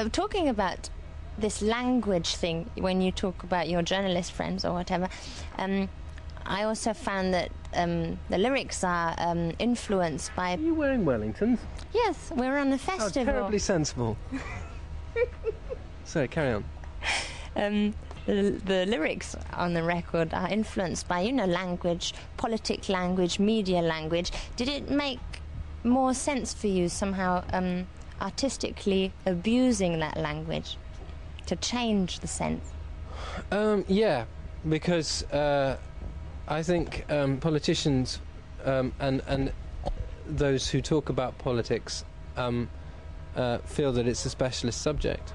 talking about this language thing, when you talk about your journalist friends or whatever, I also found that the lyrics are influenced by... Are you wearing Wellingtons? Yes, we're on a festival. How terribly sensible. Sorry, carry on. The lyrics on the record are influenced by, language, politic language, media language. Did it make more sense for you somehow artistically abusing that language to change the sense? Yeah, because I think politicians and those who talk about politics feel that it's a specialist subject.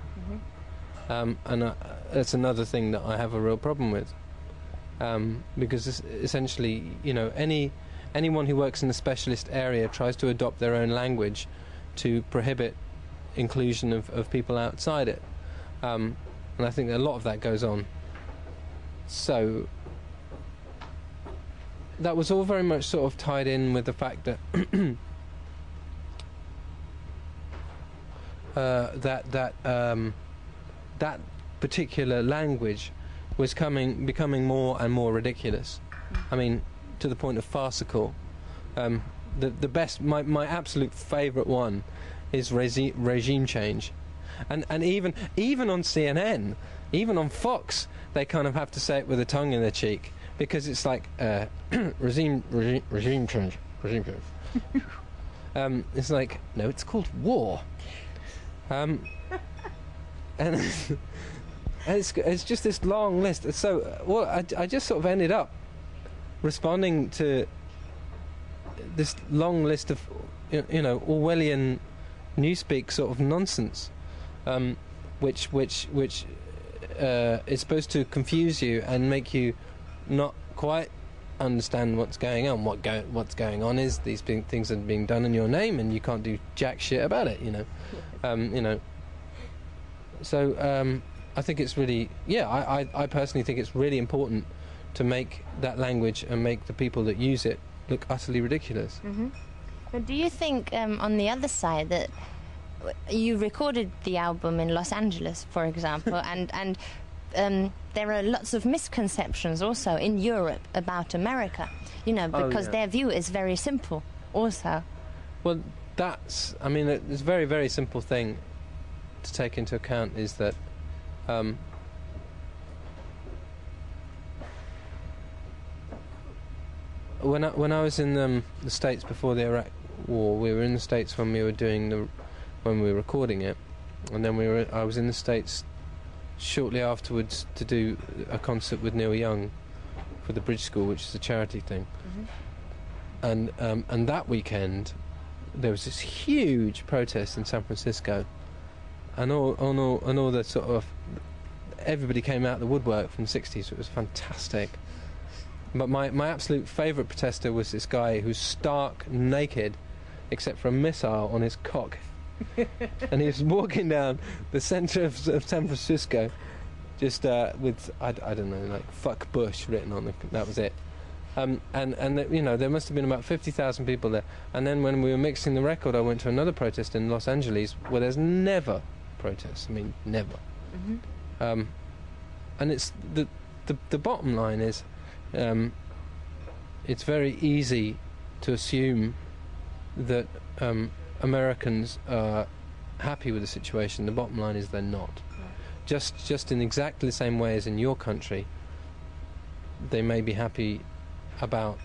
And that's another thing that I have a real problem with, because essentially, anyone who works in a specialist area tries to adopt their own language to prohibit inclusion of people outside it, and I think a lot of that goes on. So that was all very much sort of tied in with the fact that that particular language was becoming more and more ridiculous. I mean, to the point of farcical. The best, my absolute favourite one is regime change, and even on CNN, even on Fox, they kind of have to say it with a tongue in their cheek, because it's like regime change. It's like, no, it's called war. And it's just this long list. So, I just sort of ended up responding to this long list of, Orwellian newspeak sort of nonsense, which is supposed to confuse you and make you not quite understand what's going on. What's going on is these things are being done in your name, and you can't do jack shit about it. So I think it's really, I personally think it's really important to make that language and make the people that use it look utterly ridiculous. Mm-hmm. But do you think, on the other side, that you recorded the album in Los Angeles, for example, and there are lots of misconceptions also in Europe about America, because their view is very simple also. Well, it's a very, very simple thing to take into account, is that when I was in the States before the Iraq War, we were in the States when we were recording it, and then I was in the States shortly afterwards to do a concert with Neil Young for the Bridge School, which is a charity thing. Mm-hmm. And that weekend there was this huge protest in San Francisco, and all the sort of, everybody came out of the woodwork from the 60s. It was fantastic. But my absolute favourite protester was this guy who's stark naked, except for a missile on his cock. And he was walking down the centre of San Francisco, just with, I don't know, like "fuck Bush" written on that was it. And there must have been about 50,000 people there. And then when we were mixing the record, I went to another protest in Los Angeles where there's never protests. I mean, never. Mm-hmm. And it's the bottom line is, it's very easy to assume that Americans are happy with the situation. The bottom line is they're not. Yeah. Just in exactly the same way as in your country, they may be happy about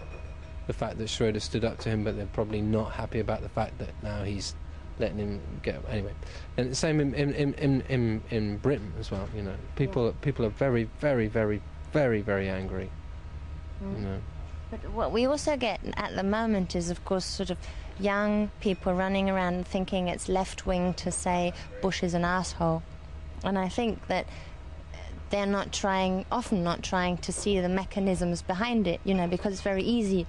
the fact that Schroeder stood up to him, but they're probably not happy about the fact that now he's letting him get anyway. And the same in Britain as well. People are very, very, very, very, very angry. Mm. But what we also get at the moment is, of course, sort of young people running around thinking it's left-wing to say Bush is an asshole. And I think that they're often not trying to see the mechanisms behind it, because it's very easy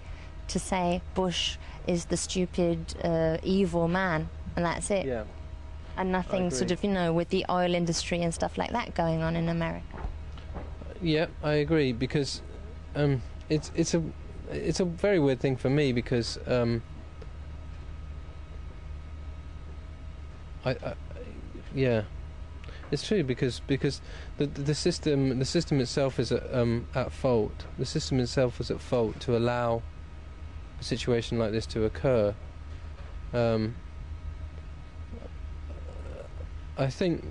to say Bush is the stupid, evil man, and that's it. Yeah. And nothing sort of, with the oil industry and stuff like that going on in America. Yeah, I agree, because it's a very weird thing for me, because It's true because the system itself is at fault. The system itself is at fault to allow a situation like this to occur. I think,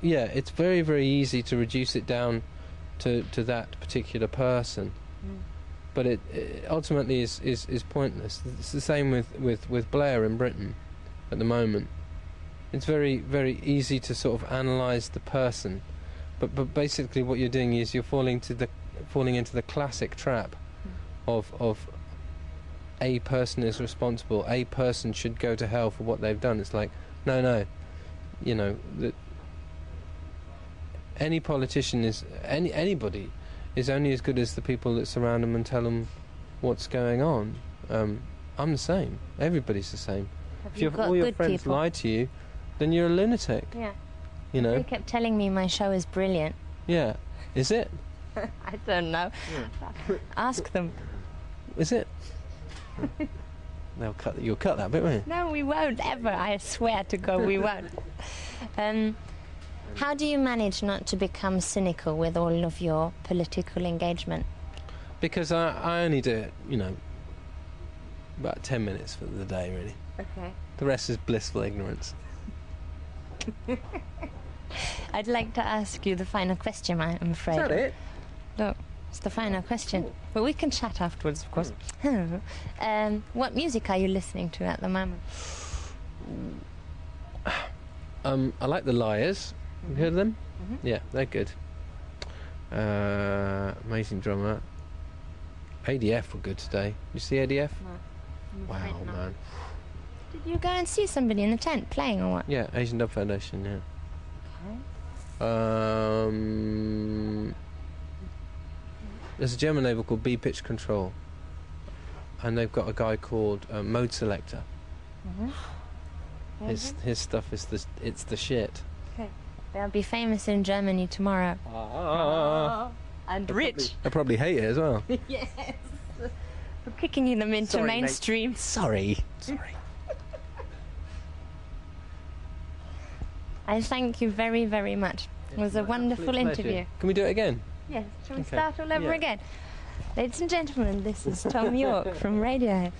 yeah, it's very, very easy to reduce it down to that particular person, but it ultimately is pointless. It's the same with Blair in Britain at the moment. It's very, very easy to sort of analyse the person, but basically what you're doing is you're falling into the classic trap of a person is responsible, a person should go to hell for what they've done. It's like, no, you know, that any politician anybody is only as good as the people that surround them and tell them what's going on. I'm the same. Everybody's the same. If all your friends lie to you, then you're a lunatic. Yeah. You know. They kept telling me my show is brilliant. Yeah. Is it? I don't know. Yeah. Ask them. Is it? You'll cut that bit, won't you? No, we won't ever. I swear to God, we won't. How do you manage not to become cynical with all of your political engagement? Because I only do it, you know, about 10 minutes for the day, really. Okay. The rest is blissful ignorance. I'd like to ask you the final question, I'm afraid. Is that it? Look, it's the final question. But we can chat afterwards, of course. What music are you listening to at the moment? I like the Liars. Have you heard of them? Mm-hmm. Yeah, they're good. Amazing drummer. ADF were good today. You see ADF? No. Wow, man. Did you go and see somebody in the tent playing or what? Yeah, Asian Dub Foundation, yeah. Okay. There's a German label called B Pitch Control, and they've got a guy called Mode Selector. Mm-hmm. His stuff is it's the shit. Okay. They'll be famous in Germany tomorrow. And rich. I probably hate it as well. Yes. For kicking them into Sorry, mainstream. Mate. Sorry. I thank you very, very much. It was a wonderful interview. Can we do it again? Yes. Shall we start all over again? Ladies and gentlemen, this is Thom Yorke from Radiohead.